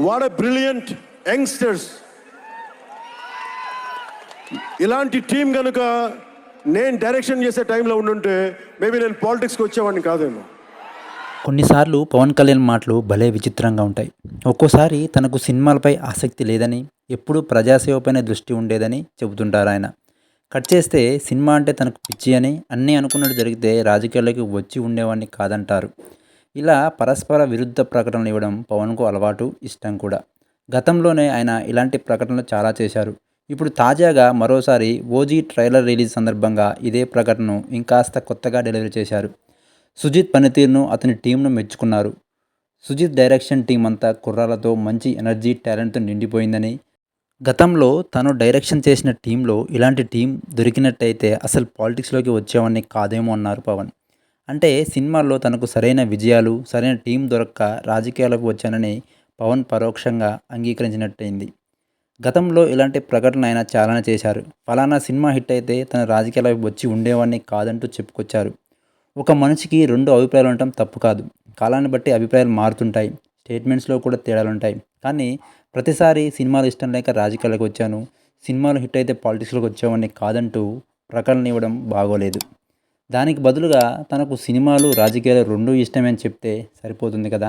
What a brilliant youngsters. ఇలాంటి team కనుక నేను డైరెక్షన్ చేసే టైంలో ఉండుంటే మేబీ నేను పాలిటిక్స్కి వచ్చేవాడిని కాదేమో. కొన్నిసార్లు పవన్ కళ్యాణ్ మాటలు భలే విచిత్రంగా ఉంటాయి. ఒక్కోసారి తనకు సినిమాలపై ఆసక్తి లేదని, ఎప్పుడూ ప్రజాసేవపైనే దృష్టి ఉండేదని చెబుతుంటారు ఆయన. కట్ చేస్తే సినిమా అంటే తనకు పిచ్చి అని, అన్నీ అనుకున్నట్టు జరిగితే రాజకీయాల్లోకి వచ్చి ఉండేవాడిని కాదంటారు. ఇలా పరస్పర విరుద్ధ ప్రకటనలు ఇవ్వడం పవన్కు అలవాటు, ఇష్టం కూడా. గతంలోనే ఆయన ఇలాంటి ప్రకటనలు చాలా చేశారు. ఇప్పుడు తాజాగా మరోసారి ఓజీ ట్రైలర్ రిలీజ్ సందర్భంగా ఇదే ప్రకటనను ఇంకాస్త కొత్తగా డెలివరీ చేశారు. సుజిత్ పనితీరును, అతని టీంను మెచ్చుకున్నారు. సుజిత్ డైరెక్షన్ టీం అంతా కుర్రాళ్లతో మంచి ఎనర్జీ, టాలెంట్తో నిండిపోయిందని, గతంలో తను డైరెక్షన్ చేసిన టీంలో ఇలాంటి టీం దొరికినట్టయితే అసలు పాలిటిక్స్లోకి వచ్చేవాడిని కాదేమో అన్నారు పవన్. అంటే సినిమాల్లో తనకు సరైన విజయాలు, సరైన టీం దొరక్క రాజకీయాలకు వచ్చానని పవన్ పరోక్షంగా అంగీకరించినట్టయింది. గతంలో ఇలాంటి ప్రకటనలు ఆయన చాలానే చేశారు. ఫలానా సినిమా హిట్ అయితే తన రాజకీయాలకు వచ్చి ఉండేవాడిని కాదంటూ చెప్పుకొచ్చారు. ఒక మనిషికి రెండు అభిప్రాయాలు ఉండటం తప్పు కాదు. కాలాన్ని బట్టి అభిప్రాయాలు మారుతుంటాయి. స్టేట్మెంట్స్లో కూడా తేడాలుంటాయి. కానీ ప్రతిసారి సినిమాలు ఇష్టం లేక రాజకీయాలకు వచ్చాను, సినిమాలు హిట్ అయితే పాలిటిక్స్లోకి వచ్చేవాడిని కాదంటూ ప్రకటనలు ఇవ్వడం బాగోలేదు. దానికి బదులుగా తనకు సినిమాలు, రాజకీయాలు రెండూ ఇష్టమే అని చెప్తే సరిపోతుంది కదా.